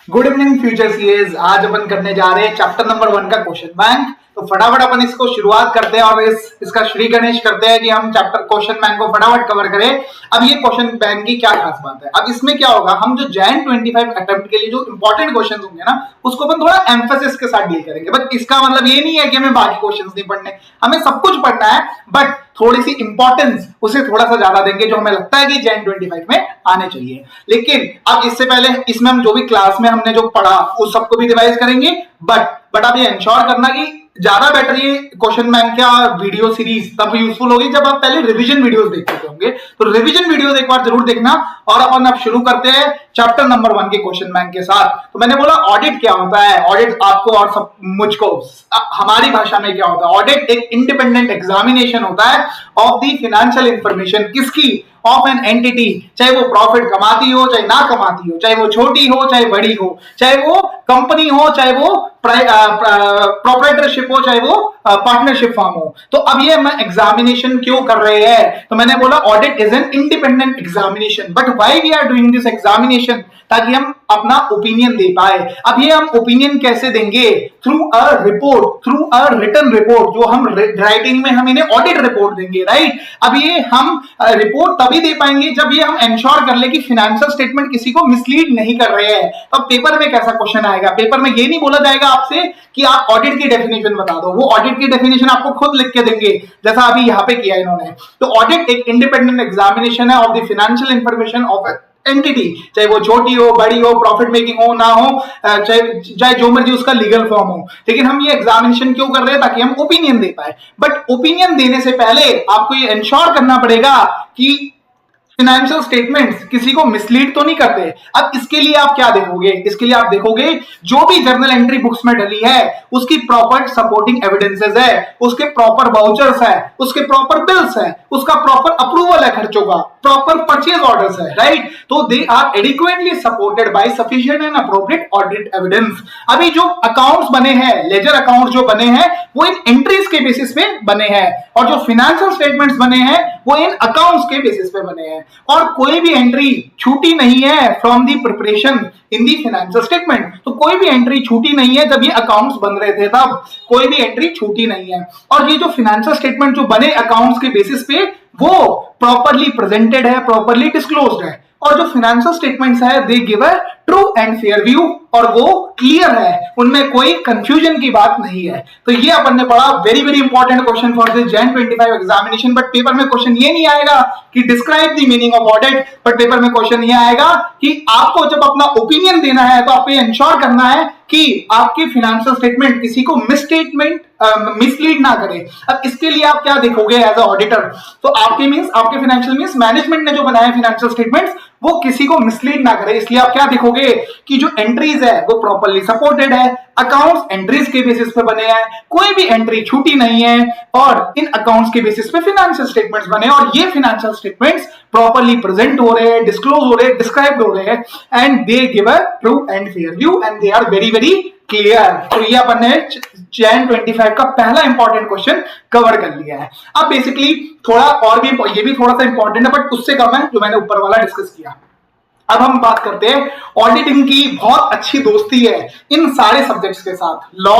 Good evening future CS. आज अपन करने जा रहे हैं चैप्टर नंबर 1 का क्वेश्चन बैंक। तो फटाफट अपन इसको शुरुआत करते हैं और इसका श्री गणेश करते हैं कि हम चैप्टर क्वेश्चन बैंक को फटाफट कवर करें। अब ये क्वेश्चन बैंक की क्या खास बात है, अब इसमें क्या होगा, हम जो जैन 25 अटेम्प्ट के लिए जो इंपॉर्टेंट क्वेश्चन होंगे ना उसको अपन थोड़ा एम्फेसिस के साथ डील करेंगे। बट इसका मतलब ये नहीं है कि हमें बाकी क्वेश्चन नहीं पढ़ने, हमें सब कुछ पढ़ना है, बट थोड़ी सी इंपॉर्टेंस उसे थोड़ा सा ज्यादा देंगे जो हमें लगता है कि जैन 25 में आने चाहिए। लेकिन अब इससे पहले इसमें हम जो भी क्लास में हमने जो पढ़ा उस सबको भी रिवाइज करेंगे। बट अब ये इंश्योर करना कि ज्यादा बेटर ये क्वेश्चन बैंक का वीडियो सीरीज तब यूजफुल होगी जब आप पहले रिवीजन वीडियोस देख चुके होंगे। तो रिवीजन वीडियोस एक बार जरूर देखना। और अपन अब शुरू करते हैं चैप्टर नंबर 1 के क्वेश्चन बैंक के साथ। तो मैंने बोला ऑडिट क्या होता है, ऑडिट आपको और सब मुझको हमारी भाषा में क्या होता है। ऑडिट एक इंडिपेंडेंट एग्जामिनेशन होता है ऑफ द फाइनेंशियल इंफॉर्मेशन, किसकी, ऑफ एन एंटिटी, चाहे वो प्रॉफिट कमाती हो चाहे ना कमाती हो, चाहे वो छोटी हो चाहे बड़ी हो, चाहे वो कंपनी हो चाहे वो प्रोप्राइटरशिप हो चाहे वो पार्टनरशिप फॉर्म हो। तो अब ये हम एग्जामिनेशन क्यों कर रहे हैं, तो मैंने बोला audit is an independent examination. But why we are doing this examination, ताकि हम अपना ओपिनियन दे पाए। अब ये हम ओपिनियन कैसे देंगे, through a report, through a written report, जो हम राइटिंग में हम इन्हें ऑडिट रिपोर्ट देंगे, राइट। अब ये हम रिपोर्ट तभी दे पाएंगे जब ये हम इंश्योर कर ले कि फाइनेंशियल स्टेटमेंट किसी को मिसलीड नहीं कर रहे हैं। तो पेपर में कैसा क्वेश्चन आएगा, पेपर में ये नहीं बोला जाएगा आपसे कि आप ऑडिट की डेफिनेशन बता दो, वो ऑडिट की डेफिनेशन आपको खुद लिख के देंगे जैसा अभी यहाँ पे किया इन्होंने। तो ऑडिट एक इंडिपेंडेंट एग्जामिनेशन है of the financial information of entity, चाहे वो छोटी हो बड़ी हो, प्रॉफिट मेकिंग हो ना हो, चाहे जो मर्जी उसका लीगल फॉर्म हो। लेकिन हम ये एग्जामिनेशन क्यों कर रहे हैं, ताकि हम ओपिनियन दे पाए। बट ओपिनियन देने से पहले आपको ये इंश्योर करना पड़ेगा कि फाइनेंशियल स्टेटमेंट्स किसी को मिसलीड तो नहीं करते। अब इसके लिए आप क्या देखोगे, इसके लिए आप देखोगे जो भी जर्नल एंट्री बुक्स में डली है उसकी प्रॉपर सपोर्टिंग एविडेंसेस है, उसके प्रॉपर वाउचर्स है, उसके प्रॉपर बिल्स है, उसका प्रॉपर अप्रूवल है खर्चों का, प्रॉपर परचेज ऑर्डर्स है, राइट। तो they are adequately supported by sufficient and appropriate audit evidence. अभी जो अकाउंट्स बने हैं, लेजर अकाउंट्स जो बने हैं वो इन एंट्रीज के बेसिस पे बने हैं, और जो फाइनेंशियल स्टेटमेंट्स बने हैं वो इन अकाउंट्स के बेसिस पे बने हैं। और कोई भी एंट्री छूटी नहीं है from the preparation in the financial statement. तो कोई भी एंट्री छूटी नहीं है, जब ये अकाउंट्स बन रहे थे तब कोई भी एंट्री छूटी नहीं है। और ये जो फाइनेंशियल स्टेटमेंट जो बने अकाउंट्स के बेसिस पे वो प्रॉपरली प्रेजेंटेड है, प्रॉपरली डिस्क्लोज्ड है। और जो फाइनेंशियल स्टेटमेंट्स है दे give a true and fair view, और वो क्लियर है, उनमें कोई कंफ्यूजन की बात नहीं है। तो ये अपन ने पढ़ा, very very important question for the Jain 25 examination. But paper में क्वेश्चन ये नहीं आएगा कि describe the meaning of audit, but paper में क्वेश्चन ये आएगा कि आपको जब अपना ओपिनियन देना है तो आपको इंश्योर करना है कि आपकी फाइनेंशियल स्टेटमेंट किसी को मिसलीड ना करे। अब इसके लिए आप क्या देखोगे एज अ ऑडिटर, तो आपके फाइनेंशियल मींस मैनेजमेंट ने जो बनाया फाइनेंशियल स्टेटमेंट्स वो किसी को मिसलीड ना करे। इसलिए आप क्या देखोगे कि जो एंट्रीज है वो प्रॉपर्ली सपोर्टेड है, अकाउंट्स एंट्रीज के बेसिस पे बने हैं, कोई भी एंट्री छूटी नहीं है, और इन अकाउंट्स के बेसिस पे फाइनेंशियल स्टेटमेंट्स बने, और ये फाइनेंशियल स्टेटमेंट्स प्रॉपर्ली प्रेजेंट हो रहे हैं, डिस्क्लोज हो रहे हैं, डिस्क्राइब हो रहे हैं, and they give a true and fair view and they are very very clear. तो ये अपन ने जैन 25 का पहला इंपॉर्टेंट क्वेश्चन कवर कर लिया है। अब बेसिकली थोड़ा और भी, ये भी थोड़ा सा इंपॉर्टेंट है बट उससे कम है जो मैंने ऊपर वाला डिस्कस किया। अब हम बात करते हैं ऑडिटिंग की। बहुत अच्छी दोस्ती है इन सारे सब्जेक्ट्स के साथ, लॉ,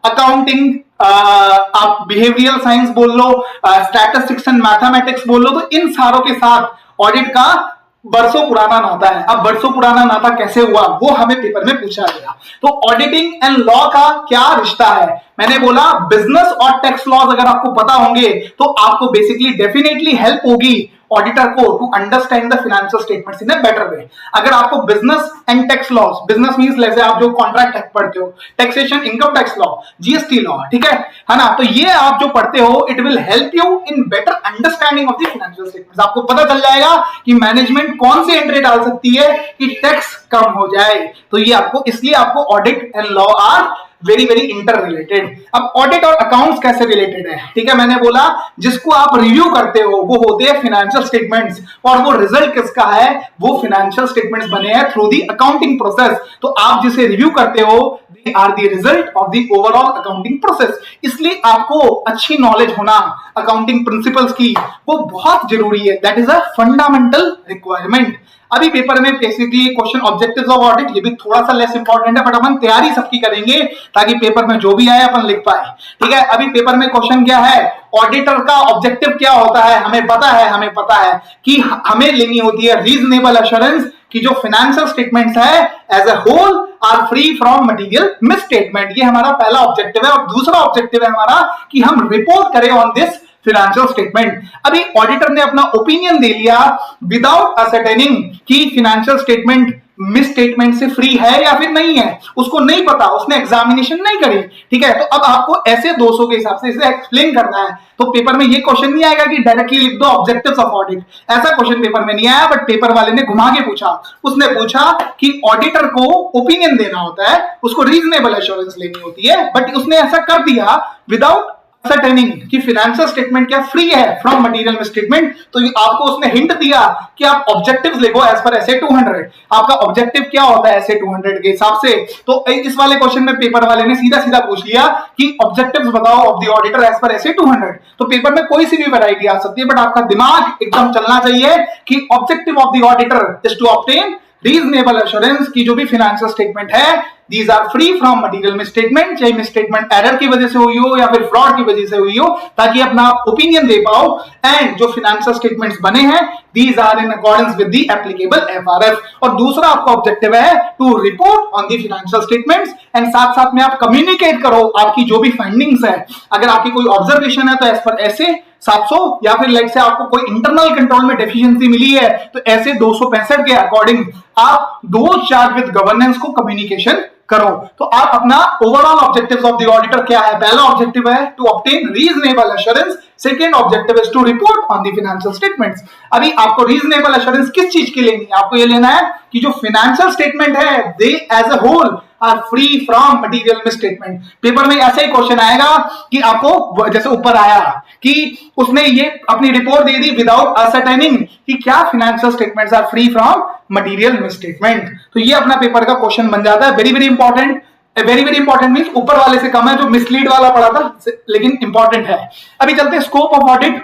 अकाउंटिंग, आप बिहेवियरल साइंस बोल लो, स्टैटिस्टिक्स एंड मैथमेटिक्स बोल लो, तो इन सारों के साथ ऑडिट का बरसों पुराना नाता है। अब बरसों पुराना नाता कैसे हुआ वो हमें पेपर में पूछा गया। तो ऑडिटिंग एंड लॉ का क्या रिश्ता है, मैंने बोला बिजनेस और टैक्स लॉज अगर आपको पता होंगे तो आपको बेसिकली डेफिनेटली हेल्प होगी ऑडिटर को to understand the financial statements in a better way. अगर आपको business and tax laws, business means जैसे आप जो कॉन्ट्रैक्ट एक्ट पढ़ते हो, taxation, income tax law, GST law, ठीक है ना, तो ये आप जो पढ़ते हो it will help you in better understanding of the financial statements. आपको पता चल जाएगा कि मैनेजमेंट कौन सी एंट्री डाल सकती है कि टैक्स कम हो जाए। तो ये आपको, इसलिए आपको audit and law are very very interrelated. अब ऑडिट और अकाउंट्स कैसे रिलेटेड है, ठीक है, मैंने बोला जिसको आप रिव्यू करते हो वो होते हैं फाइनेंशियल स्टेटमेंट्स, और वो रिजल्ट किसका है, वो फाइनेंशियल स्टेटमेंट्स बने हैं थ्रू दी अकाउंटिंग प्रोसेस। तो आप जिसे रिव्यू करते हो they are the result of the overall accounting process. इसलिए आपको अच्छी नॉलेज होना अकाउंटिंग प्रिंसिपल्स की वो बहुत जरूरी है, that is a fundamental requirement. अभी पेपर में basically question objectives of audit, ये भी थोड़ा सा लेस इंपॉर्टेंट है, बट अपन तैयारी सबकी करेंगे ताकि पेपर में जो भी आए अपन लिख पाए। ठीक है, अभी पेपर में क्वेश्चन क्या है, ऑडिटर का ऑब्जेक्टिव क्या होता है, हमें पता है कि हमें लेनी होती है रीजनेबल एश्योरेंस कि जो फाइनेंशियल स्टेटमेंट्स है as a whole are free from material misstatement. ये हमारा पहला ऑब्जेक्टिव है। और दूसरा ऑब्जेक्टिव है हमारा कि हम रिपोर्ट करें ऑन दिस फाइनेंशियल स्टेटमेंट। अभी ऑडिटर ने अपना ओपिनियन दे लिया विदाउट असर्टेनिंग कि फाइनेंशियल स्टेटमेंट मिस स्टेटमेंट से फ्री है या फिर नहीं है, उसको नहीं पता, उसने एग्जामिनेशन नहीं करी। ठीक है, तो अब आपको ऐसे 200 के हिसाब से इसे एक्सप्लेन करना है। तो पेपर में ये क्वेश्चन नहीं आएगा कि डायरेक्टली लिख दो ऑब्जेक्टिव्स ऑफ ऑडिट, ऐसा क्वेश्चन पेपर में नहीं आया, बट पेपर वाले ने घुमा के पूछा। उसने पूछा कि ऑडिटर को ओपिनियन देना होता है, उसको रीजनेबल एश्योरेंस लेनी होती है, बट उसने ऐसा कर दिया विदाउट असर्टेनिंग कि फाइनेंशियल स्टेटमेंट क्या फ्री है फ्रॉम मटेरियल मिसस्टेटमेंट। तो आपको उसने हिंट दिया कि आप ऑब्जेक्टिव्स लिखो एज पर एसए 200। आपका ऑब्जेक्टिव क्या होता है एसए 200 के हिसाब से। तो इस वाले क्वेश्चन में पेपर वाले ने सीधा सीधा पूछ लिया कि ऑब्जेक्टिव्स बताओ of the auditor as per SA 200। तो पेपर में कोई सी भी वैरायटी आ सकती है, बट आपका दिमाग एकदम चलना चाहिए कि objective of the auditor is to obtain reasonable assurance की जो भी फाइनेंशियल स्टेटमेंट है these are free from material misstatement, चाहे मिसस्टेटमेंट एरर की वजह से हुई हो या फिर फ्रॉड की वजह से हुई हो, ताकि अपना ओपिनियन दे पाओ। एंड जो फाइनेंशियल स्टेटमेंट्स बने हैं these are in accordance with the applicable FRF. और दूसरा आपका ऑब्जेक्टिव है to report on the financial statements and साथ साथ में आप कम्युनिकेट करो आपकी जो भी फाइंडिंग्स है। अगर आपकी कोई ऑब्जर्वेशन है तो एज पर ऐसे 700 या फिर लाइक से आपको कोई इंटरनल कंट्रोल में डेफिशिएंसी मिली है तो ऐसे 265 के अकॉर्डिंग आप दो चार विद गवर्नेंस को कम्युनिकेशन करो। तो आप अपना overall objectives of the auditor क्या है, पहला ऑब्जेक्टिव है to obtain reasonable assurance, second objective is to report on the financial statements. अभी आपको रीजनेबल एश्योरेंस किस चीज की लेनी है, आपको ये लेना है कि जो फाइनेंशियल स्टेटमेंट है they as a whole are free from material misstatement. Paper में ऐसा ही क्वेश्चन आएगा कि आपको जैसे ऊपर आया कि उसने ये अपनी रिपोर्ट दे दी विदाउट असर्टेनिंग कि क्या financial statements are free from material misstatement. तो ये अपना पेपर का क्वेश्चन बन जाता है। Very very important, very very important means ऊपर वाले से कम है, जो मिसलीड वाला पड़ा था लेकिन इंपॉर्टेंट है। अभी चलते हैं स्कोप ऑफ ऑडिट।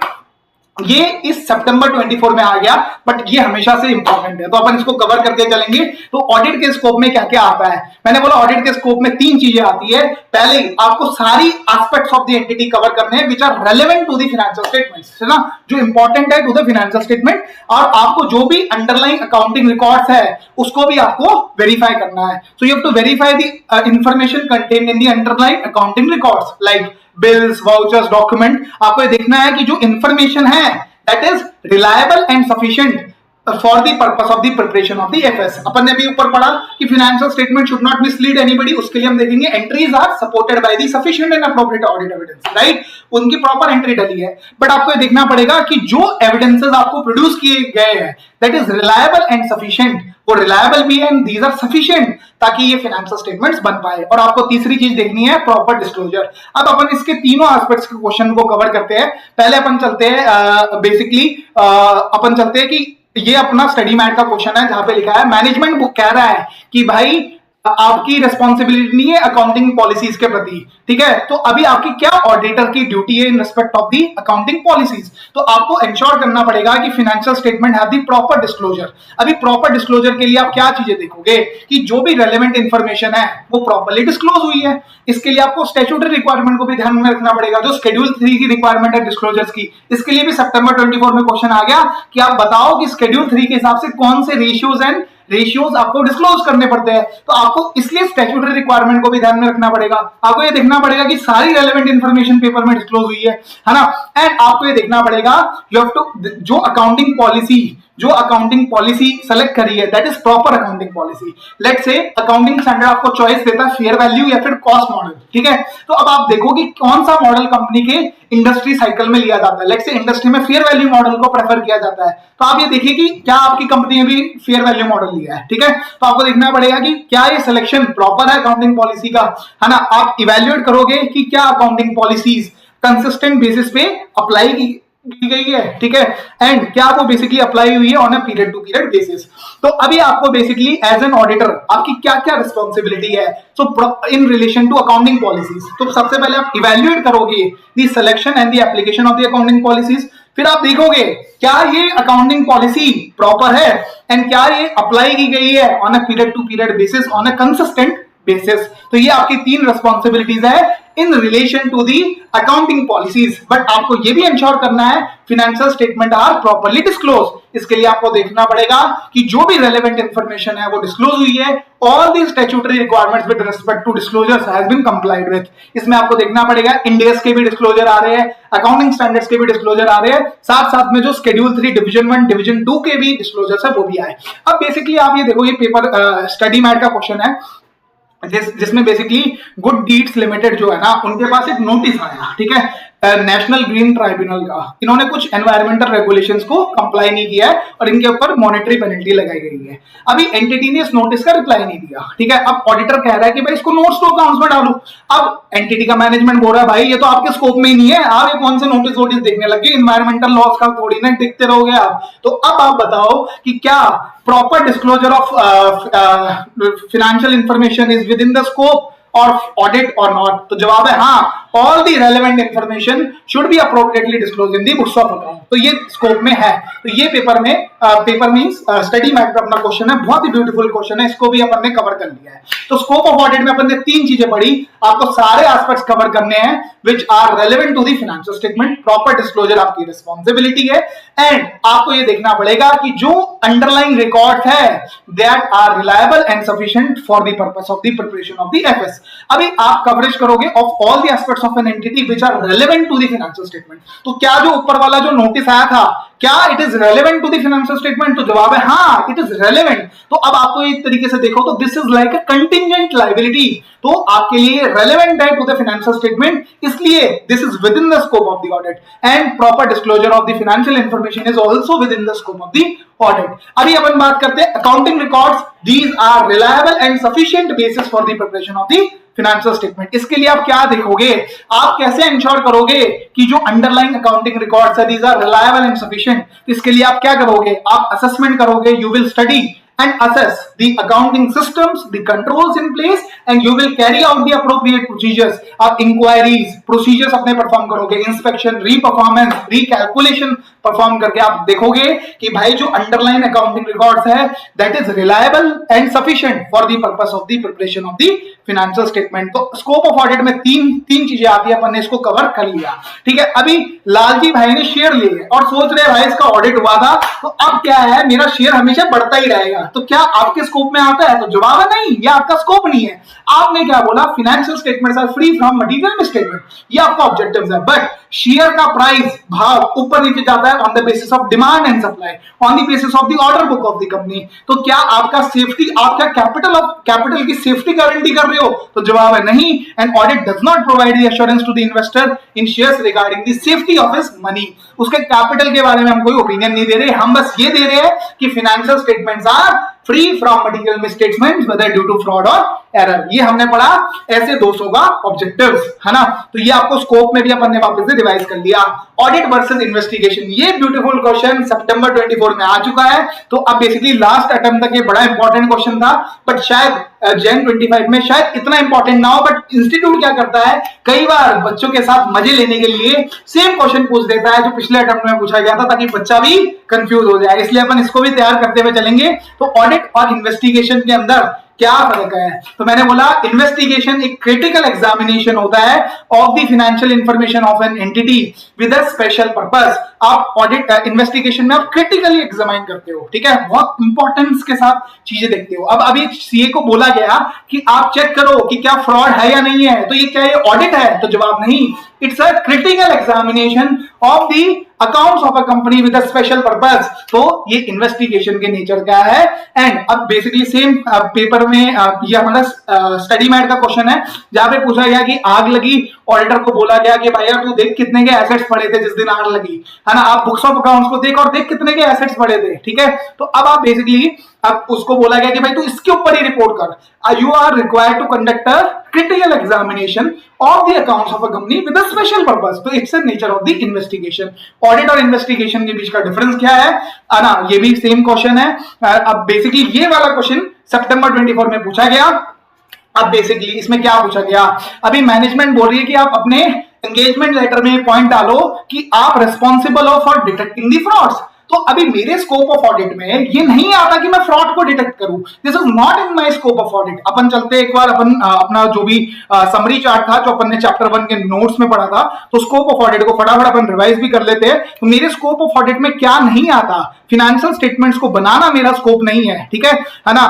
ये इस सितंबर 24 में आ गया, बट ये हमेशा से इंपॉर्टेंट है तो अपन इसको कवर करके चलेंगे। तो ऑडिट के स्कोप में क्या क्या आता है, मैंने बोला ऑडिट के स्कोप में 3 चीजें आती है। पहले आपको सारी aspects of the entity cover करने हैं which are relevant to the financial statements, है ना, जो इंपॉर्टेंट है टू द फाइनेंशियल स्टेटमेंट। और आपको जो भी अंडरलाइन अकाउंटिंग रिकॉर्ड्स है उसको भी आपको वेरीफाई करना है। So you have to verify the information contained in the underline accounting records like bills, vouchers, document. आपको ये देखना है कि जो इंफॉर्मेशन है that is reliable and sufficient for the purpose of the preparation of the FS. अपन ने भी ऊपर पढ़ा कि financial statement should not mislead anybody, उसके लिए हम देखेंगे entries are supported by the sufficient and appropriate audit evidence, right, उनकी प्रॉपर एंट्री डली है। बट आपको ये देखना पड़ेगा कि जो एविडेंसेस आपको प्रोड्यूस किए गए हैं that is reliable and sufficient, वो रिलायबल भी है एंड दीज आर सफिशिएंट ताकि ये फाइनेंशियल स्टेटमेंट्स बन पाए। और आपको तीसरी चीज देखनी है प्रॉपर डिस्क्लोजर। अब अपन इसके तीनों एस्पेक्ट्स के क्वेश्चन को कवर करते हैं। पहले अपन चलते हैं बेसिकली अपन चलते हैं कि ये अपना स्टडी मैट का क्वेश्चन है जहां पे लिखा है मैनेजमेंट बुक कह रहा है कि भाई आपकी रिस्पॉन्सिबिलिटी नहीं है अकाउंटिंग पॉलिसीज के प्रति, ठीक है। तो अभी आपकी क्या ऑडिटर की ड्यूटी है in respect of the accounting policies. तो आपको इंश्योर करना पड़ेगा कि financial statement have the proper disclosure. अभी प्रॉपर डिस्क्लोजर के लिए आप क्या चीजें देखोगे कि जो भी रेलेवेंट इंफॉर्मेशन है वो प्रॉपर्ली डिस्क्लोज हुई है। इसके लिए आपको स्टैट्यूटरी रिक्वायरमेंट को भी ध्यान में रखना पड़ेगा, जो शेड्यूल 3 की रिक्वायरमेंट है डिस्क्लोजर्स की। इसके लिए भी सितंबर 24 में क्वेश्चन आ गया कि आप बताओ कि शेड्यूल 3 के हिसाब से कौन से रेशियोज आपको डिस्क्लोज करने पड़ते हैं। तो आपको इसलिए स्टैट्यूटरी रिक्वायरमेंट को भी ध्यान में रखना पड़ेगा। आपको ये देखना पड़ेगा कि सारी रेलेवेंट इंफॉर्मेशन पेपर में डिस्क्लोज हुई है ना। एंड आपको ये देखना पड़ेगा यू हैव टू जो अकाउंटिंग पॉलिसी सेलेक्ट करी है that is proper accounting policy. Let's say accounting standard आपको चॉइस देता है फेयर वैल्यू या फिर कॉस्ट मॉडल, ठीक है। तो अब आप देखो कि कौन सा मॉडल कंपनी के इंडस्ट्री साइकिल में लिया जाता है। लेट्स से इंडस्ट्री में फेयर वैल्यू मॉडल को प्रेफर किया जाता है। तो आप ये देखिए कि क्या आपकी कंपनी ने भी फेयर वैल्यू मॉडल लिया है, ठीक है। तो आपको देखना पड़ेगा कि क्या ये सिलेक्शन प्रॉपर है अकाउंटिंग पॉलिसी का, है ना। आप इवेल्युएट करोगे कि क्या अकाउंटिंग पॉलिसीज कंसिस्टेंट बेसिस पे अप्लाई की गई है, ठीक है, एंड क्या वो बेसिकली अप्लाई हुई है on a period to period basis. तो अभी आपको बेसिकली एज एन ऑडिटर आपकी क्या क्या रिस्पॉन्सिबिलिटी है so in relation to accounting policies. तो सबसे पहले आप इवेल्युएट करोगे the selection and the application of the accounting policies. फिर आप देखोगे क्या ये अकाउंटिंग पॉलिसी प्रॉपर है एंड क्या ये अप्लाई की गई है on a period to period basis, on a consistent basis. तो ये आपकी 3 रिस्पॉन्सिबिलिटीज है in relation to the accounting policies. But आपको ये भी इंश्योर करना है financial statement are properly disclose. इसके लिए आपको देखना पड़ेगा कि जो भी रेलेवेंट इंफॉर्मेशन है वो डिस्क्लोज हुई है, all the statutory requirements with respect to disclosures has been complied with. इसमें आपको देखना पड़ेगा इंडेस के भी डिस्क्लोजर आ रहे हैं, अकाउंटिंग स्टैंडर्ड्स के भी डिस्क्लोजर आ रहे हैं, साथ साथ में जो शेड्यूल 3 डिवीजन 1 डिवीजन 2 के भी डिस्क्लोजर्स है वो भी आए। अब बेसिकली आप ये देखो, ये पेपर स्टडी मैट का क्वेश्चन है जिसमें बेसिकली गुड डीड्स लिमिटेड जो है ना, उनके पास एक नोटिस आया, ठीक है, नेशनल ग्रीन ट्राइब्यूनल का। इन्होंने कुछ एनवायरमेंटल रेगुलेशंस को कंप्लाई नहीं किया है और इनके ऊपर मॉनेटरी पेनल्टी लगाई गई है। अभी एंटिटी ने इस नोटिस का रिप्लाई नहीं दिया, ठीक है। अब ऑडिटर कह रहा है कि भाई इसको नोट्स टू अकाउंट्स में डालो। अब एंटिटी का मैनेजमेंट बोल रहा है भाई ये तो आपके स्कोप में ही नहीं है, आप ये कौन से नोटिस वोटिस देखने लगे, एनवायरमेंटल लॉस का थोड़ी ना देखते रहोगे आप। तो अब आप बताओ कि क्या proper disclosure of financial information is within the scope of audit or not? तो जवाब है हाँ, all the relevant information should be appropriately disclosed in the books of account। तो ये स्कोप में है। तो ये पेपर मींस स्टडी मैट पे अपना क्वेश्चन है, बहुत ही ब्यूटीफुल क्वेश्चन है, इसको भी अपन ने कवर कर लिया है। तो स्कोप ऑफ ऑडिट में अपन ने 3 चीजें पढ़ी, आपको सारे एस्पेक्ट्स कवर करने हैं which are relevant to the financial statement. Proper disclosure आपकी रिस्पॉन्सिबिलिटी है एंड आपको ये देखना पड़ेगा कि जो अंडरलाइंग रिकॉर्ड है that are reliable and sufficient for the purpose of the preparation of the FS. अभी आप कवरेज करोगे of all the aspects of an entity which are relevant to the financial statement. तो क्या जो ऊपर वाला जो नोटिस आया था, क्या it is relevant to the financial statement? तो जवाब है हाँ, इट इज रेलेवेंट। तो अब आपको एक तरीके से देखो तो this is like a contingent liability, तो आपके लिए रेलेवेंट है टू द फाइनेंशियल स्टेटमेंट, इसलिए this is within the scope of the audit and proper disclosure of the financial information is also within the scope of the audit. अभी अपन बात करते हैं accounting records, these are reliable and sufficient basis for the preparation of the financial statement. इसके लिए आप क्या देखोगे, आप कैसे इंश्योर करोगे कि जो अंडरलाइंग अकाउंटिंग रिकॉर्ड्स है these are reliable and sufficient? इसके लिए आप क्या करोगे, आप असेसमेंट करोगे, you will study and assess the accounting systems, the controls in place, and you will carry out the appropriate procedures। आप inquiries, procedures अपने perform करोगे, inspection, re-performance, recalculation परफॉर्म करके आप देखोगे कि भाई जो अंडरलाइन अकाउंटिंग रिकॉर्ड्स है that is reliable and sufficient for the purpose of the preparation of the financial statement. तो स्कोप ऑफ ऑडिट में तीन चीजें आती है, अपन ने इसको कवर कर लिया, ठीक है। अभी लालजी भाई ने शेयर लिए और सोच रहे भाई इसका ऑडिट हुआ था तो अब क्या है, मेरा शेयर हमेशा बढ़ता ही रहेगा, तो क्या आपके स्कोप में आता है? तो जवाब है नहीं, ये आपका स्कोप नहीं है। आपने क्या बोला, financial statements are free from material misstatement, ये आपका ऑब्जेक्टिव्स है। बट शेयर का प्राइस भाव ऊपर नीचे जाता है on the basis of demand and supply, on the basis of the order book of the company. तो क्या आपका सेफ्टी, आपका कैपिटल की सेफ्टी गारंटी कर रहे हो? तो जवाब है नहीं। And audit does not provide the assurance to the investor in shares regarding the safety of his money. उसके कैपिटल के बारे में हम कोई ओपिनियन नहीं दे रहे, हम बस ये दे रहे हैं कि financial statements are free from material misstatements whether due to fraud और एरर। ये हमने पढ़ा ऐसे 200 का ऑब्जेक्टिव्स, है ना। तो ये आपको स्कोप में भी अपन ने वापस से रिवाइज कर लिया। ऑडिट वर्सेस इन्वेस्टिगेशन, ये ब्यूटीफुल क्वेश्चन सितंबर 24 में आ चुका है। तो अब बेसिकली लास्ट अटेम्प्ट तक ये बड़ा इंपॉर्टेंट क्वेश्चन था, बट शायद जैन 25 में शायद इतना इंपॉर्टेंट ना हो। बट इंस्टीट्यूट क्या करता है, कई बार बच्चों के साथ मजे लेने के लिए सेम क्वेश्चन पूछ देता है जो पिछले अटेम्प्ट में पूछा गया था, ताकि बच्चा भी कंफ्यूज हो जाए। इसलिए अपन इसको भी तैयार करते हुए चलेंगे। तो ऑडिट और इन्वेस्टिगेशन के अंदर क्या फर्क है? तो मैंने बोला इन्वेस्टिगेशन एक क्रिटिकल एग्जामिनेशन होता है of the financial information of an entity with a special purpose. आप ऑडिट इन्वेस्टिगेशन में आप क्रिटिकली एग्जामिन करते हो, ठीक है, बहुत इंपॉर्टेंस के साथ चीजें देखते हो। अब अभी सीए को बोला गया कि आप चेक करो कि क्या फ्रॉड है या नहीं है, तो ये क्या ये ऑडिट है? तो जवाब नहीं, it's a critical examination of the accounts of a company with a special purpose. तो ये इन्वेस्टिगेशन के नेचर का है। एंड अब बेसिकली सेम पेपर में ये हमारा स्टडी मैट का क्वेश्चन है, जहां पे पूछा गया कि आग लगी, ऑडिटर को बोला गया कि भैया तू देख कितने के एसेट्स पड़े थे जिस दिन आग लगी, है ना, आप बुक्स ऑफ अकाउंट्स को देख और देख कितने के एसेट्स पड़े थे, ठीक है। तो अब आप बेसिकली अब उसको बोला गया कि भाई तू इसके ऊपर ही रिपोर्ट कर। You are required to conduct a critical examination of the accounts of a company with a special purpose. तो it's a nature of the investigation. Audit और इन्वेस्टिगेशन के बीच का डिफरेंस क्या है ना, ये भी सेम क्वेश्चन है। अब बेसिकली ये वाला क्वेश्चन सितंबर 24 में पूछा गया। अब बेसिकली इसमें क्या पूछा गया, अभी मैनेजमेंट बोल रही है कि आप अपने एंगेजमेंट लेटर में पॉइंट डालो कि आप रिस्पॉन्सिबल हो फॉर डिटेक्टिंग दी फ्रॉड्स। तो अभी मेरे स्कोप ऑफ ऑडिट में ये नहीं आता कि मैं फ्रॉड को डिटेक्ट करूं, this is not in my scope of audit. अपन चलते एक बार अपन अपना जो भी समरी चार्ट था जो अपन ने चैप्टर 1 के नोट्स में पढ़ा था, तो स्कोप ऑफ ऑडिट को फटाफट अपन रिवाइज भी कर लेते हैं। तो मेरे स्कोप ऑफ ऑडिट में क्या नहीं आता, फिनेंशियल स्टेटमेंट्स को बनाना मेरा स्कोप नहीं है, ठीक है ना।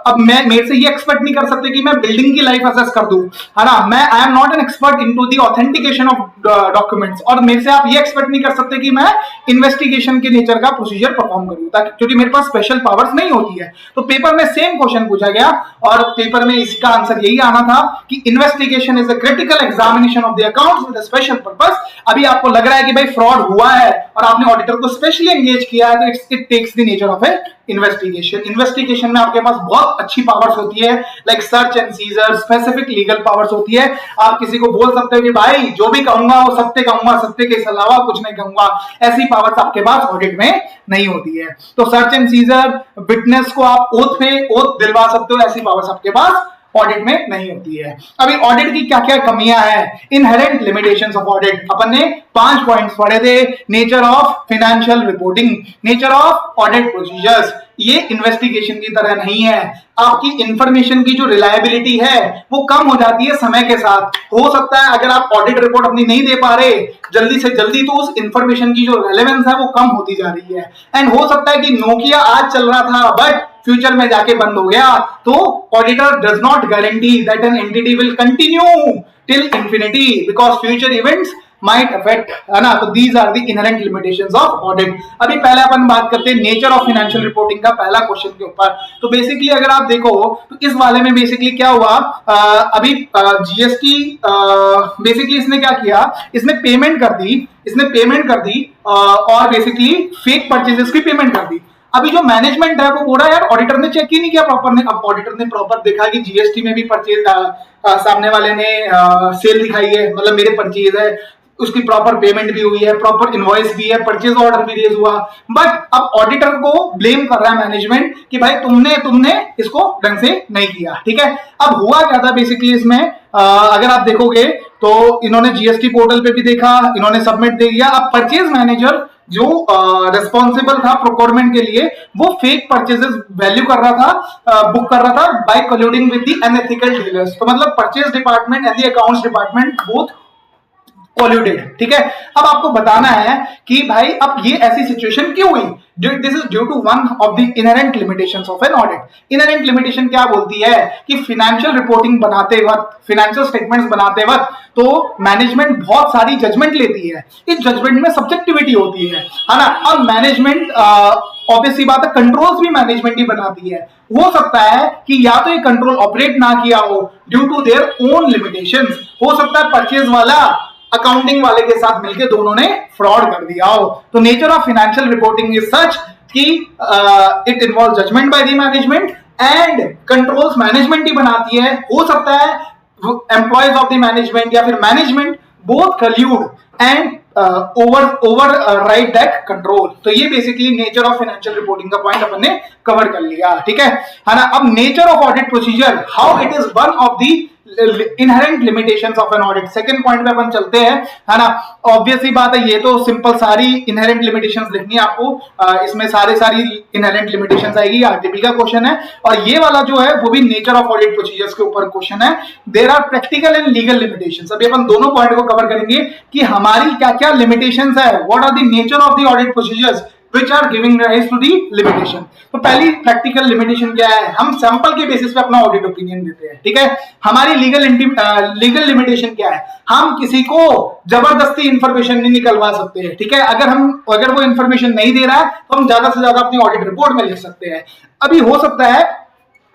अब मैं मेरे से ये एक्सपेक्ट नहीं कर सकते कि मैं बिल्डिंग की लाइफ असेस कर दूं, है ना। मैं I am not an expert into the authentication of documents, और मेरे से आप ये एक्सपेक्ट नहीं कर सकते कि मैं इन्वेस्टिगेशन के नेचर का प्रोसीजर परफॉर्म करूं, ताकि क्योंकि मेरे पास स्पेशल पावर्स नहीं होती है। तो पेपर में सेम क्वेश्चन पूछा गया और पेपर में इसका आंसर यही आना था कि investigation is a critical examination of the accounts with a special purpose. अभी आपको लग रहा है कि भाई फ्रॉड हुआ है और आपने ऑडिटर को स्पेशली एंगेज किया है, तो it takes the nature of a investigation. Investigation में आपके पास बहुत अच्छी पावर्स होती है, like search and seizure, specific legal powers होती है। आप किसी को बोल सकते हो कि भाई जो भी कहूंगा वो सत्य कहूंगा, सत्य के अलावा कुछ नहीं कहूंगा। ऐसी पावर्स आपके पास ऑडिट में नहीं होती है। तो सर्च एंड सीजर, विटनेस को आप ओथ पे ओथ दिलवा सकते हो, ऐसी पावर्स आपके पास ऑडिट में नहीं होती है। अभी ऑडिट की क्या क्या कमियां हैं, इनहेरेंट लिमिटेशंस ऑफ ऑडिट, अपन ने 5 पॉइंट्स पढ़े थे। Nature of financial reporting, nature of audit procedures, ये इन्वेस्टिगेशन की तरह नहीं है। आपकी इंफॉर्मेशन की जो रिलायबिलिटी है वो कम हो जाती है समय के साथ। हो सकता है अगर आप ऑडिट रिपोर्ट अपनी नहीं दे पा रहे जल्दी से जल्दी, तो उस इंफॉर्मेशन की जो रेलेवेंस है वो कम होती जा रही है। एंड हो सकता है कि नोकिया आज चल रहा था बट फ्यूचर में जाके बंद हो गया, तो auditor does not guarantee that an entity will continue till infinity because future events might affect, है ना। तो these are the inherent limitations of audit. अभी पहले अपन बात करते हैं नेचर ऑफ फाइनेंशियल रिपोर्टिंग का पहला क्वेश्चन के ऊपर। तो बेसिकली अगर आप देखो तो इस वाले में बेसिकली क्या हुआ, अभी जीएसटी बेसिकली इसने क्या किया, इसने पेमेंट कर दी और बेसिकली फेक परचेजेस की पेमेंट कर दी। अभी जो मैनेजमेंट है वो बोला यार ऑडिटर ने चेक ही नहीं किया प्रॉपर ने। अब ऑडिटर ने प्रॉपर देखा कि जीएसटी में भी परचेज सामने वाले ने सेल दिखाई है, मतलब मेरे परचेज है, उसकी प्रॉपर पेमेंट भी हुई है, प्रॉपर इनवॉइस भी है, परचेज ऑर्डर भी रेज हुआ। बट अब ऑडिटर को ब्लेम कर रहा है मैनेजमेंट कि भाई तुमने इसको ढंग से नहीं किया, ठीक है। अब हुआ क्या था बेसिकली इसमें, अगर आप देखोगे तो इन्होंने जीएसटी पोर्टल पे भी देखा, इन्होंने सबमिट दे दिया। अब परचेज मैनेजर जो रिस्पॉन्सिबल था प्रोक्योरमेंट के लिए, वो फेक परचेजेस वैल्यू कर रहा था, बुक कर रहा था by colluding with the unethical dealers. तो मतलब purchase department and the accounts department both colluded, ठीक है। अब आपको बताना है कि भाई अब ये ऐसी सिचुएशन क्यों हुई, this is due to one of the inherent limitations of an audit. Inherent limitation क्या बोलती है कि फाइनेंशियल रिपोर्टिंग बनाते वक्त, फाइनेंशियल स्टेटमेंट्स बनाते वक्त तो मैनेजमेंट बहुत सारी जजमेंट लेती है। इस जजमेंट में सब्जेक्टिविटी होती है ना। अब मैनेजमेंट ऑब्वियसली बात है कंट्रोल्स भी मैनेजमेंट ही बनाती है। हो सकता है कि या तो ये कंट्रोल ऑपरेट ना किया हो due to their own limitations, हो सकता है परचेज वाला अकाउंटिंग वाले के साथ मिलकर दोनों ने फ्रॉड कर दिया हो। तो nature of financial reporting is such कि it involve judgement by the management and controls management ही बनाती है। हो सकता है एम्प्लॉयज ऑफ द मैनेजमेंट या फिर management both collude and override that control. तो ये basically nature of financial reporting का पॉइंट अपन ने कवर कर लिया, ठीक है ना। अब nature of audit procedure, how it is one of the inherent limitations of an audit. Second point पे अपन चलते हैं, है ना। ऑब्वियसली बात है, ये तो सिंपल सारी इनहेरेंट लिमिटेशंस लिखनी है आपको, इसमें सारी इनहेरेंट लिमिटेशंस आएगी। आरटीपी का क्वेश्चन है और ये वाला जो है वो भी नेचर ऑफ ऑडिट प्रोसीजर्स के ऊपर क्वेश्चन है। There are practical and legal limitations. अभी अपन दोनों पॉइंट को कवर करेंगे कि हमारी क्या क्या लिमिटेशंस है, what are the nature of the audit procedures which are giving rise to the limitation। तो पहली प्रैक्टिकल लिमिटेशन क्या है, हम सैंपल के बेसिस पे अपना ऑडिट ओपिनियन देते हैं, ठीक है। हमारी लीगल लिमिटेशन क्या है, हम किसी को जबरदस्ती इंफॉर्मेशन नहीं निकलवा सकते हैं, ठीक है। अगर वो इंफॉर्मेशन नहीं दे रहा है तो हम ज्यादा से ज्यादा अपनी ऑडिट रिपोर्ट में लिख सकते हैं। अभी हो सकता है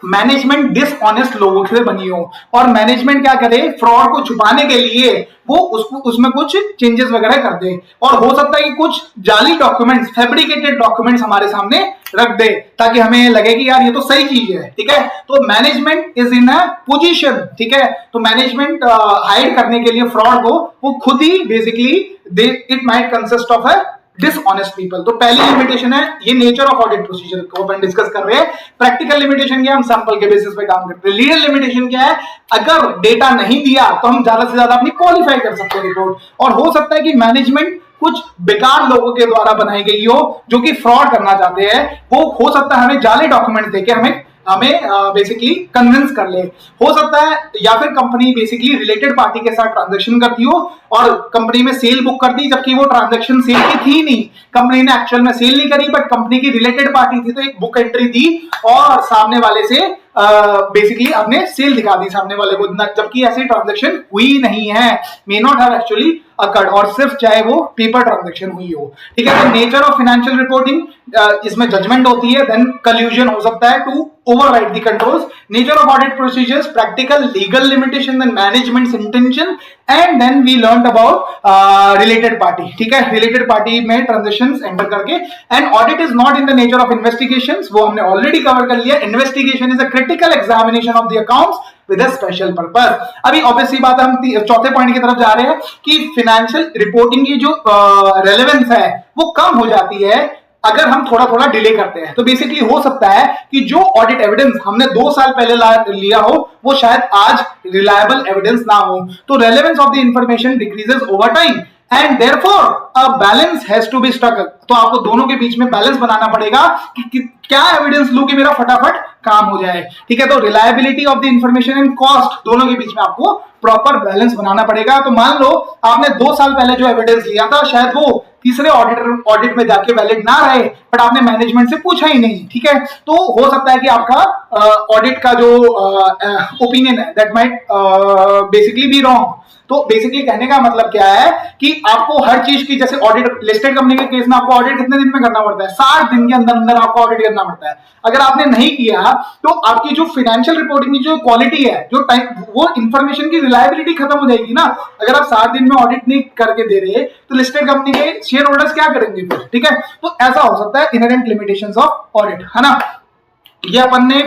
मैनेजमेंट डिसऑनेस्ट लोगों से बनी हो और मैनेजमेंट क्या करे, फ्रॉड को छुपाने के लिए वो उसमें कुछ चेंजेस वगैरह कर दे, और हो सकता है कि कुछ जाली डॉक्यूमेंट्स, फैब्रिकेटेड डॉक्यूमेंट्स हमारे सामने रख दे ताकि हमें लगे कि यार ये तो सही चीज है, ठीक है। तो management is in a position, ठीक है। तो मैनेजमेंट हाइड करने के लिए फ्रॉड को वो खुद ही basically it might consist of a dishonest people. तो पहली लिमिटेशन है ये नेचर ऑफ ऑडिट प्रोसीजर को अपन डिस्कस कर रहे हैं। प्रैक्टिकल लिमिटेशन क्या है, हम सैंपल के बेसिस पे काम करते हैं। लीगल लिमिटेशन क्या है, अगर डेटा नहीं दिया तो हम ज्यादा से ज्यादा अपनी क्वालिफाई कर सकते हैं रिपोर्ट, और हो सकता है कि मैनेजमेंट कुछ बेकार लोगों के द्वारा बनाई गई हो जो कि फ्रॉड करना चाहते हैं, वो हो सकता है हमें जाली डॉक्यूमेंट देके हमें बेसिकली कन्विंस कर ले। हो सकता है या फिर कंपनी बेसिकली रिलेटेड पार्टी के साथ ट्रांजैक्शन करती हो और कंपनी में सेल बुक कर दी, जबकि वो ट्रांजैक्शन सेल की थी नहीं, कंपनी ने एक्चुअल में सेल नहीं करी, बट कंपनी की रिलेटेड पार्टी थी तो एक बुक एंट्री दी और सामने वाले से बेसिकली आपने सेल दिखा दी सामने वाले को, जबकि ऐसी ट्रांजैक्शन हुई नहीं है, may not have actually occurred, और सिर्फ चाहे वो पेपर ट्रांजैक्शन हुई हो। ठीक है, तो नेचर ऑफ फाइनेंशियल रिपोर्टिंग, इसमें जजमेंट होती है, देन कल्यूजन हो सकता है to override the controls, nature of audit procedures, practical legal limitation, then management's intention, and then we learned about related party। ठीक है, related party में transactions enter करके, and audit is not in the nature of investigations, वो हमने already cover कर लिया। investigation is a critical examination of the accounts with a special purpose। अभी obviously बात है, हम चौथे पॉइंट की तरफ जा रहे हैं कि फाइनेंशियल रिपोर्टिंग की जो रेलेवेंस है वो कम हो जाती है अगर हम थोड़ा थोड़ा डिले करते हैं। तो बेसिकली हो सकता है कि जो ऑडिट एविडेंस हमने 2 साल पहले लिया हो वो शायद आज रिलायबल एविडेंस ना हो, तो relevance of the information decreases over time and therefore a balance has to be struck. तो आपको दोनों के बीच में बैलेंस बनाना पड़ेगा कि क्या एविडेंस लूं कि मेरा फटाफट काम हो जाए। ठीक है, तो reliability of the information and cost, दोनों के बीच में आपको प्रॉपर बैलेंस बनाना पड़ेगा। तो मान लो आपने 2 साल पहले जो एविडेंस लिया था शायद वो तीसरे ऑडिट में जाके वैलिड ना रहे, बट आपने मैनेजमेंट से पूछा ही नहीं। ठीक है, तो हो सकता है कि आपका ऑडिट का जो ओपिनियन है that might basically be wrong. तो बेसिकली कहने का मतलब क्या है कि आपको हर चीज की, जैसे ऑडिट लिस्टेड कंपनी के केस में आपको ऑडिट कितने दिन में करना पड़ता है, 60 दिन के अंदर अंदर आपको ऑडिट करना पड़ता है। अगर आपने नहीं किया तो आपकी जो फाइनेंशियल रिपोर्टिंग की जो क्वालिटी है, जो टाइम, वो इंफॉर्मेशन की रिलायबिलिटी खत्म हो जाएगी ना। अगर आप 60 दिन में ऑडिट नहीं करके दे रहे तो लिस्टेड कंपनी के शेयर होल्डर्स क्या करेंगे फिर। ठीक है, तो ऐसा हो सकता है इनहेरेंट लिमिटेशंस ऑफ ऑडिट, है ना। ये अपन ने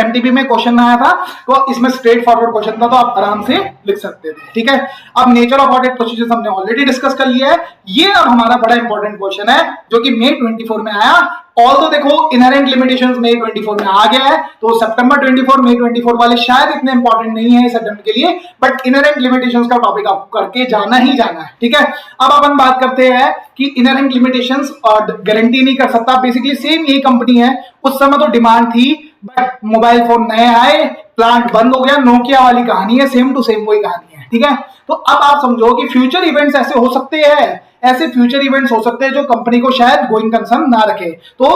एमटीबी में क्वेश्चन आया था, तो इसमें स्ट्रेट फॉरवर्ड क्वेश्चन था, तो आप आराम से लिख सकते थे। ठीक है, अब नेचर ऑफ ऑडिट प्रोसीजर्स हमने ऑलरेडी डिस्कस कर लिया है। ये अब हमारा बड़ा इंपॉर्टेंट क्वेश्चन है जो कि मई 24 में आया। ऑल तो देखो इनहेरेंट लिमिटेशंस मई 24 में आ गया है, तो सितंबर 24 मई 24 वाले शायद इतने इंपॉर्टेंट नहीं है इस अटेम्प्ट के लिए, बट इनहेरेंट लिमिटेशंस का टॉपिक आपको करके जाना ही जाना है। ठीक है, अब अपन बात करते हैं कि इनहेरेंट लिमिटेशंस और गारंटी नहीं कर सकता। बेसिकली सेम यही कंपनी है, उस समय तो डिमांड थी बट मोबाइल फोन नए आए, प्लांट बंद हो गया, नोकिया वाली कहानी है, सेम टू सेम वही कहानी है। ठीक है, तो अब आप समझो कि फ्यूचर इवेंट्स ऐसे हो सकते हैं, ऐसे फ्यूचर इवेंट्स हो सकते हैं जो कंपनी को शायद गोइंग कंसर्न ना रखे। तो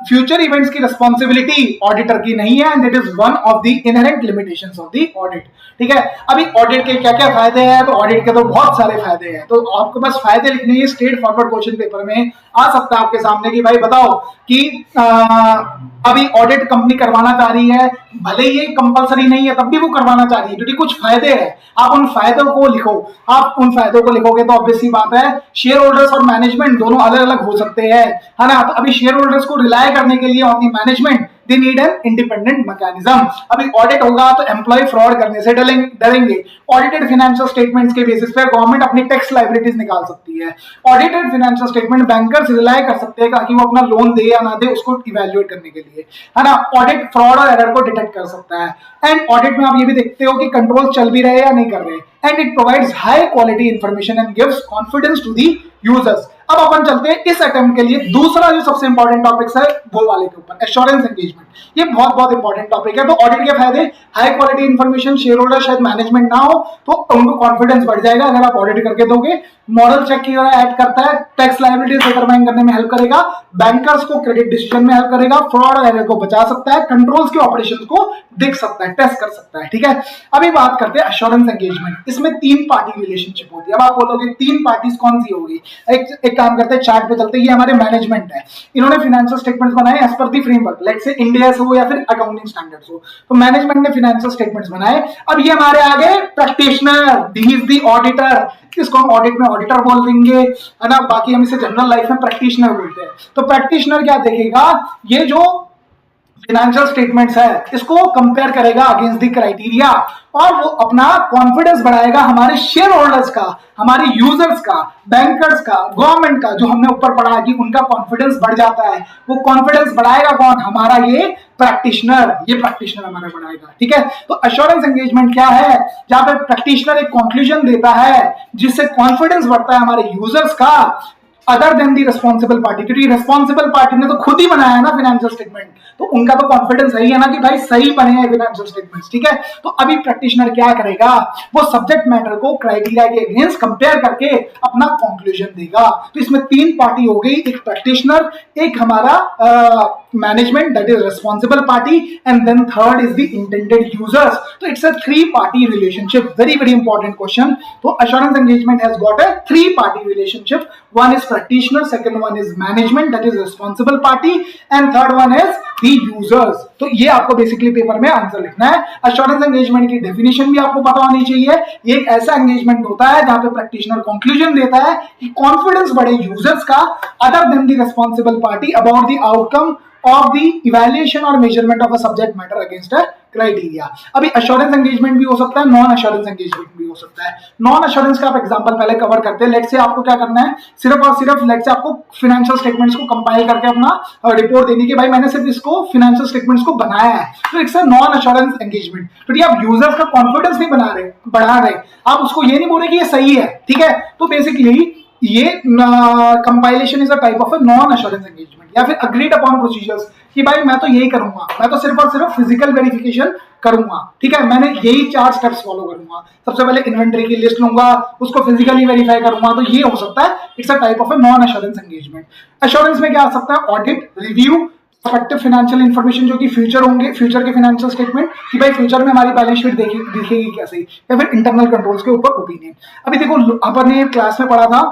फ्यूचर इवेंट्स की रिस्पॉन्सिबिलिटी ऑडिटर की नहीं है, and it is one of the inherent limitations of the audit. ठीक है, अभी ऑडिट के क्या क्या फायदे हैं, तो ऑडिट के तो बहुत सारे फायदे हैं, तो आपको बस फायदे लिखने हैं। स्ट्रेट फॉरवर्ड क्वेश्चन पेपर में आ सकता है आपके सामने कि भाई बताओ कि अभी ऑडिट कंपनी करवाना चाह रही है, भले ही ये कंपलसरी नहीं है तब भी वो करवाना चाह रही है क्योंकि कुछ फायदे हैं, आप उन फायदों को लिखो। आप उन फायदों को लिखोगे तो ऑब्वियस सी बात है शेयर होल्डर्स और मैनेजमेंट दोनों अलग अलग हो सकते हैं, है ना। तो अभी शेयर होल्डर्स को रिलाय करने के लिए on the management they need an independent mechanism. अभी ऑडिट होगा तो एम्प्लॉय फ्रॉड करने से डरेंगे। ऑडिटेड फाइनेंशियल स्टेटमेंट्स के बेसिस पे गवर्नमेंट अपनी टैक्स लायबिलिटीज निकाल सकती है। Audited financial statement bankers rely कर सकते हैं ताकि वो अपना लोन दे या ना दे उसको इवैल्यूएट करने के लिए, है ना। ऑडिट फ्रॉड और एरर को डिटेक्ट कर सकता है, एंड ऑडिट में आप ये भी देखते हो कि कंट्रोल चल भी रहे या नहीं कर रहे, and it provides high quality information and gives confidence to the users. अब अपन चलते हैं इस अटेम्प्ट के लिए दूसरा जो सबसे इंपॉर्टेंट टॉपिक है वो वाले के ऊपर, एश्योरेंस एंगेजमेंट। ये बहुत बहुत इंपॉर्टेंट टॉपिक है। तो ऑडिट के फायदे, high quality information, share holder शायद मैनेजमेंट ना हो तो उनको कॉन्फिडेंस बढ़ जाएगा अगर आप ऑडिट करके दोगे। मॉडल चेक की ऐड करता है, टैक्स लायबिलिटीज डिटरमाइन करने में हेल्प करेगा, बैंकर्स को क्रेडिट डिसीजन में हेल्प करेगा, फ्रॉड और एरर को बचा सकता है, कंट्रोल्स के ऑपरेशंस को देख सकता है, टेस्ट कर सकता है। ठीक है, अभी बात करते हैं एश्योरेंस एंगेजमेंट। इसमें 3 पार्टी रिलेशनशिप होती है। अब आप बोलोगे 3 पार्टीज कौन सी होगी? एक काम करते हैं, चार्ट पे चलते हैं। ये हमारे मैनेजमेंट है, इन्होंने फाइनेंशियल स्टेटमेंट्स बनाए as per the framework, let's say India से हो या फिर अकाउंटिंग स्टैंडर्ड्स हो, तो मैनेजमेंट ने फाइनेंशियल स्टेटमेंट्स बनाए। अब ये हमारे आगे practitioner, he is the auditor, इसको हम ऑडिट में ऑडिटर बोल देंगे, है ना। बाकी हम इसे जनरल लाइफ में प्रैक्टिशनर बोलते हैं। तो प्रैक्टिशनर क्या देखेगा, ये जो फाइनेंशियल स्टेटमेंट्स है, इसको कंपेयर करेगा अगेंस्ट द क्राइटेरिया, और वो अपना कॉन्फिडेंस बढ़ाएगा हमारे शेयर होल्डर्स का, हमारे यूजर्स का, बैंकर्स का, गवर्नमेंट का, जो हमने ऊपर पढ़ा कि उनका कॉन्फिडेंस बढ़ जाता है। वो कॉन्फिडेंस बढ़ाएगा कौन? हमारा ये प्रैक्टिशनर हमारा बढ़ाएगा। ठीक है, तो एश्योरेंस एंगेजमेंट क्या है? जहां पे प्रैक्टिशनर एक कंक्लूजन देता है जिससे कॉन्फिडेंस बढ़ता है हमारे यूजर्स का, अदर देन दी रिस्पॉन्सिबल पार्टी, क्योंकि रिस्पॉन्सिबल पार्टी ने तो खुद ही बनाया है ना फाइनेंशियल स्टेटमेंट, तो उनका तो कॉन्फिडेंस सही है ना कि भाई सही बने हैं फाइनेंशियल स्टेटमेंट्स। ठीक है, तो अभी प्रैक्टिशनर क्या करेगा? वो सब्जेक्ट मैटर को क्राइटेरिया के अगेंस्ट कंपेयर करके अपना कंक्लूजन देगा। तो इसमें तीन पार्टी हो गई, एक प्रैक्टिशनर, एक हमारा management that is responsible party, and then third is the intended users. तो it's a three party relationship, very very important question. तो assurance engagement has got a three party relationship, one is practitioner, second one is management that is responsible party, and third one is the users। तो ये आपको basically paper में answer लिखना है। Assurance engagement की definition भी आपको पता होनी चाहिए। ये एक ऐसा एंगेजमेंट होता है जहां पे प्रैक्टिशनर कंक्लूजन देता है कि कॉन्फिडेंस बढ़े यूजर्स का, other than the responsible party, about the outcome of the evaluation or measurement of a subject matter against a criteria। अभी assurance engagement भी हो सकता है, नॉन assurance engagement भी हो सकता है। नॉन assurance का आप एग्जांपल पहले कवर करते हैं। लेट से आपको क्या करना है, सिर्फ और सिर्फ लेट से आपको फाइनेंशियल स्टेटमेंट्स को कंपाइल करके अपना रिपोर्ट देनी कि भाई मैंने सिर्फ इसको फाइनेंशियल स्टेटमेंट्स को बनाया है, तो it's a non assurance engagement। क्योंकि आप यूजर्स का कॉन्फिडेंस नहीं बढ़ा रहे, आप उसको ये नहीं बोल रहे कि ये सही है। ठीक है, तो बेसिकली ये compilation is a type of a non assurance engagement, या फिर अग्रीड अपॉन प्रोसीजर्स कि भाई मैं तो यही करूंगा, मैं तो सिर्फ और सिर्फ फिजिकल वेरिफिकेशन करूंगा। ठीक है, मैंने यही 4 स्टेप्स फॉलो करूंगा। सबसे पहले इन्वेंटरी की लिस्ट लूंगा, उसको फिजिकली वेरीफाई करूंगा, तो ये हो सकता है, it's a type of a non assurance engagement. Assurance में क्या आ सकता है? Audit, review, prospective financial information जो कि फ्यूचर होंगे, फ्यूचर के फाइनेंशियल स्टेटमेंट कि भाई फ्यूचर में हमारी बैलेंस शीट दिखेगी कैसे, या फिर इंटरनल कंट्रोल्स के ऊपर ओपिनियन। अभी देखो अपन ने क्लास में पढ़ा था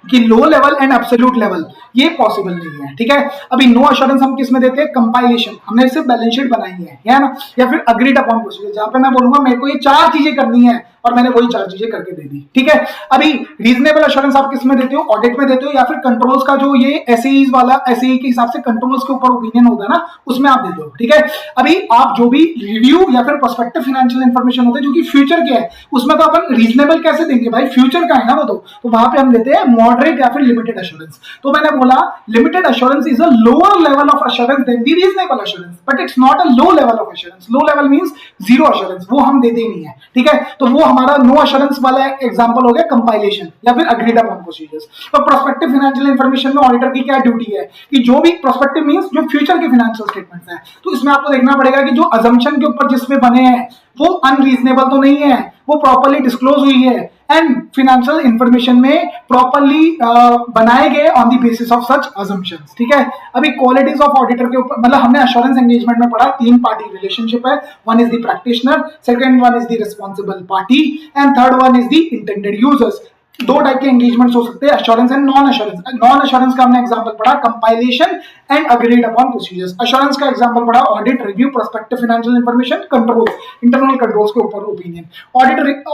कि low level and absolute level ये पॉसिबल नहीं है। ठीक है, अभी नो एश्योरेंस हम किस में देते हैं? कंपाइलेशन, हमने सिर्फ बैलेंस शीट बनाई है ना, या फिर अग्रीड अपॉन प्रोसीजर, जहां पे मैं बोलूंगा मेरे को ये 4 चीजें करनी है और मैंने वही 4 चीजें करके दे दी। ठीक है, अभी रीजनेबल एश्योरेंस आप किस में देते हो? ऑडिट में देते हो, या फिर कंट्रोल्स का जो ये एसईज वाला, एसई के हिसाब से कंट्रोल्स के ऊपर ओपिनियन होता है ना, उसमें आप देते हो। ठीक है, अभी आप जो भी रिव्यू या फिर प्रोस्पेक्टिव फाइनेंशियल इंफॉर्मेशन होते हैं जो कि फ्यूचर के है, उसमें तो अपन रीजनेबल कैसे देंगे भाई, फ्यूचर का है ना वो, तो वहां पे हम देते हैं मॉडरेट या फिर लिमिटेड एश्योरेंस। तो मैंने बोला limited assurance is a lower level of assurance than the reasonable assurance, but it's not a low level of assurance. Low level means zero assurance, वो हम देते ही नहीं है। ठीक है, तो वो हमारा नो एश्योरेंस वाला एग्जांपल हो गया कंपाइलेशन या फिर अग्रीड अपॉन प्रोसीजर्स। तो प्रोस्पेक्टिव फाइनेंशियल इंफॉर्मेशन में ऑडिटर की क्या ड्यूटी है कि जो भी प्रोस्पेक्टिव मींस जो फ्यूचर के फाइनेंशियल स्टेटमेंट्स हैं, तो इसमें आपको देखना पड़ेगा कि जो अजम्पशन के ऊपर जिसमें बने हैं वो अनरीजनेबल तो नहीं है, वो प्रॉपर्ली डिस्क्लोज हुई है, एंड फाइनेंशियल इंफॉर्मेशन में प्रॉपर्ली बनाए गए on the basis of such assumptions. ठीक है, अभी क्वालिटीज ऑफ ऑडिटर के ऊपर मतलब हमने एश्योरेंस एंगेजमेंट में पढ़ा 3 पार्टी रिलेशनशिप है, one is the practitioner, second one is the responsible party, and third one is the intended users. 2 type के एंगेजमेंट्स हो सकते हैं, assurance and non assurance. Non assurance का हमने एग्जांपल पढ़ा compilation and agreed upon procedures. Assurance का example पढ़ा audit, review, prospective financial information, control, internal controls के ऊपर ओपिनियन।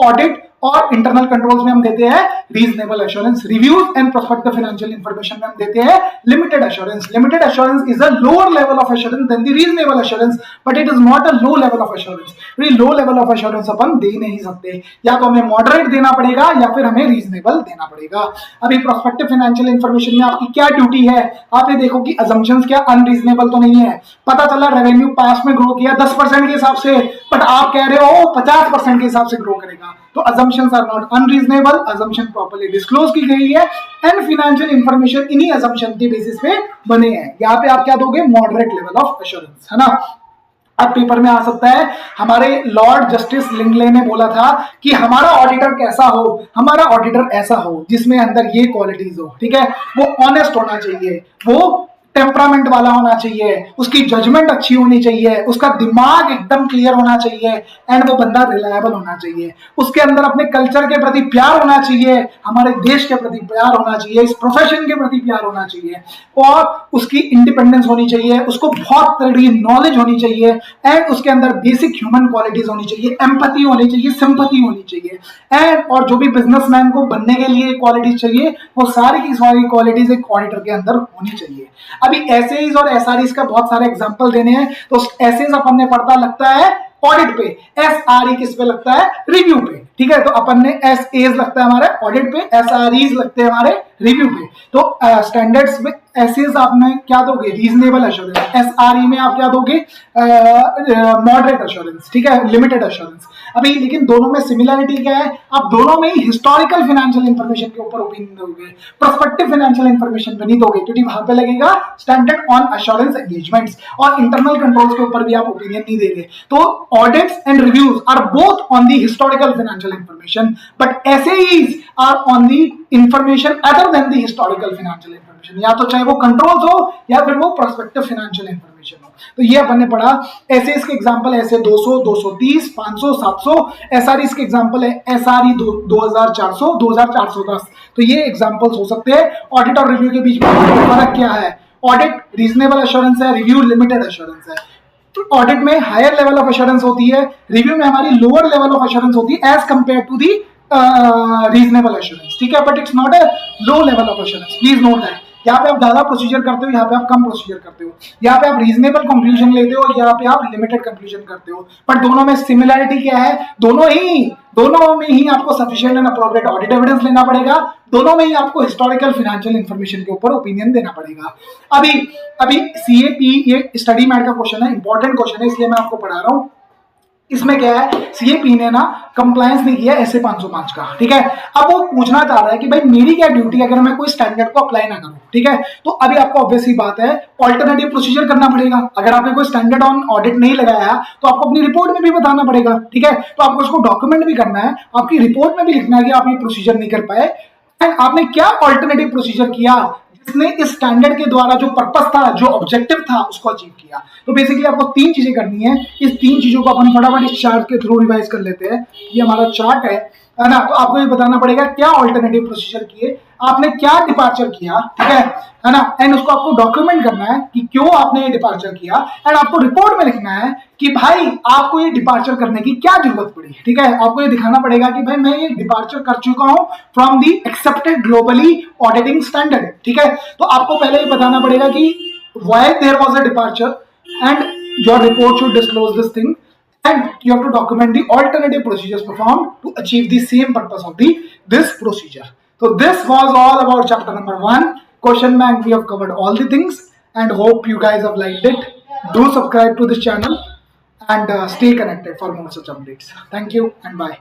ऑडिट और इंटरनल कंट्रोल्स में हम देते हैं reasonable assurance, reviews and prospective financial information में हम देते हैं limited assurance. Limited assurance is a lower level of assurance than the reasonable assurance, but it is not a low level of assurance. Low level of assurance अपन दे नहीं सकते, या तो हमें मॉडरेट देना पड़ेगा या फिर हमें रीजनेबल देना पड़ेगा। अभी प्रोस्पेक्टिव फाइनेंशियल इंफॉर्मेशन में आपकी क्या ड्यूटी है? आप ये देखो कि अजम्पशंस क्या अनरीजनेबल तो नहीं है। पता चला रेवेन्यू पास में ग्रो किया 10% के हिसाब से, बट आप कह रहे हो 50% के हिसाब से ग्रो करेगा, तो assumptions are not unreasonable, assumption properly disclose की गई है, एंड फाइनेंशियल इंफॉर्मेशन इन्हीं assumption के बेसिस पे बने हैं। यहाँ पे आप क्या दोगे? मॉडरेट लेवल ऑफ एश्योरेंस, है ना। अब पेपर में आ सकता है, हमारे लॉर्ड जस्टिस लिंडले ने बोला था कि हमारा ऑडिटर कैसा हो, हमारा ऑडिटर ऐसा हो जिसमें अंदर ये क्वालिटीज हो। ठीक है, वो ऑनेस्ट होना चाहिए, वो टेम्परामेंट वाला होना चाहिए, उसकी जजमेंट अच्छी होनी चाहिए, उसका दिमाग एकदम क्लियर होना चाहिए, एंड वो बंदा रिलायबल होना चाहिए, उसके अंदर अपने कल्चर के प्रति प्यार होना चाहिए, हमारे देश के प्रति प्यार होना चाहिए, इस प्रोफेशन के प्रति प्यार होना चाहिए, और उसकी इंडिपेंडेंस होनी चाहिए, उसको बहुत तगड़ी नॉलेज होनी चाहिए, एंड उसके अंदर बेसिक ह्यूमन क्वालिटीज होनी चाहिए, एम्पैथी होनी चाहिए, सिंपैथी होनी चाहिए, एंड और जो भी बिजनेसमैन को बनने के लिए क्वालिटीज चाहिए वो सारी की सारी क्वालिटीज एक ऑडिटर के अंदर होनी चाहिए। अभी एसेज और एसआरईज का बहुत सारे एग्जांपल देने हैं, तो एसेज अपन ने पढ़ता लगता है ऑडिट पे, एसआरई किस पे लगता है, रिव्यू पे, ठीक है। तो अपन ने एसएज लगता है हमारे ऑडिट पे, एसआरईज लगते हैं हमारे रिव्यू पे। तो स्टैंडर्ड्स में एसएज आप में क्या दोगे, रीजनेबल एश्योरेंस, एसआरई में आप क्या दोगे, मॉडरेट एश्योरेंस, ठीक है, लिमिटेड एश्योरेंस। अभी लेकिन दोनों में सिमिलरिटी क्या है, आप दोनों में ही हिस्टोरिकल फाइनेंशियल इंफॉर्मेशन के ऊपर ओपिनियन दोगे, प्रोस्पेक्टिव फाइनेंशियल इंफॉर्मेशन पे नहीं दोगे, क्योंकि वहां पे लगेगा स्टैंडर्ड ऑन एश्योरेंस एंगेजमेंट्स, और इंटरनल कंट्रोल्स के ऊपर भी आप ओपिनियन नहीं दे रहे। तो audits and reviews are both on the historical financial information, but SAEs are on the information other than the historical financial information, या तो चाहे वो कंट्रोल्स हो या फिर वो प्रोस्पेक्टिव फाइनेंशियल इंफॉर्मेशन हो। तो ये अपन ने पढ़ा। एसएस के एग्जांपल ऐसे 200, 230, 500, 700। एसआरईज के एग्जांपल है एसआरई 2400, 2410। तो ये एग्जांपल्स हो सकते हैं। ऑडिट और रिव्यू के बीच में फर्क क्या है, ऑडिट रीजनेबल एश्योरेंस है, रिव्यू लिमिटेड एश्योरेंस है। तो ऑडिट में हायर लेवल ऑफ एश्योरेंस होती है, रिव्यू में हमारी लोअर लेवल ऑफ एश्योरेंस होती है as compare to the reasonable assurance, ठीक है, but it's not a low level of assurance, please note that. यहाँ पे आप ज्यादा प्रोसीजर करते हो, यहाँ पे आप कम प्रोसीजर करते हो, यहाँ पे आप रीजनेबल कंक्लूजन लेते हो, यहाँ पे आप लिमिटेड कंक्लूजन करते हो, बट दोनों में सिमिलरिटी क्या है, दोनों में ही आपको sufficient and appropriate audit evidence लेना पड़ेगा, दोनों में ही आपको हिस्टोरिकल फाइनेंशियल इंफॉर्मेशन के ऊपर ओपिनियन देना पड़ेगा। अभी सीएपी, ये स्टडी मैट का क्वेश्चन है, इंपॉर्टेंट क्वेश्चन है, इसलिए मैं आपको पढ़ा रहा हूँ। इसमें क्या है, सीएपी ने ना कंप्लायंस नहीं किया ऐसे 505 का, ठीक है। अब वो पूछना चाह रहा है कि भाई मेरी क्या ड्यूटी है अगर मैं कोई स्टैंडर्ड को अप्लाई ना करूं, ठीक है। तो अभी आपको ऑब्वियस ही बात है, ऑल्टरनेटिव प्रोसीजर करना पड़ेगा। अगर आपने कोई स्टैंडर्ड ऑन ऑडिट नहीं लगाया तो आपको अपनी रिपोर्ट में भी बताना पड़ेगा, ठीक है। तो आपको इसको डॉक्यूमेंट भी करना है, आपकी रिपोर्ट में भी लिखना है कि आप ये प्रोसीजर नहीं कर पाए, एंड आपने क्या ऑल्टरनेटिव प्रोसीजर किया जिसने इस स्टैंडर्ड के द्वारा जो पर्पस था, जो ऑब्जेक्टिव था, उसको अचीव किया। तो बेसिकली आपको 3 चीजें करनी है। इस 3 चीजों को अपन फटाफट इस चार्ट के थ्रू रिवाइज कर लेते हैं। ये हमारा चार्ट है ना। तो आपको ये बताना पड़ेगा क्या ऑल्टरनेटिव प्रोसीजर किए, आपने क्या डिपार्चर किया, ठीक है ना। एंड उसको आपको डॉक्यूमेंट करना है कि क्यों आपने ये डिपार्चर किया, एंड आपको रिपोर्ट में लिखना है कि भाई आपको ये डिपार्चर करने की क्या जरूरत पड़ी, ठीक है। आपको ये दिखाना पड़ेगा कि भाई मैं ये डिपार्चर कर चुका हूं from the accepted globally auditing standard, ठीक है। तो आपको पहले ये बताना पड़ेगा कि why there was a departure and your report should disclose this thing, and you have to document the alternative procedures performed to achieve the same purpose of this procedure. So this was all about chapter number 1 question bank. We have covered all the things and hope you guys have liked it. Do subscribe to this channel and stay connected for more such updates. Thank you and bye.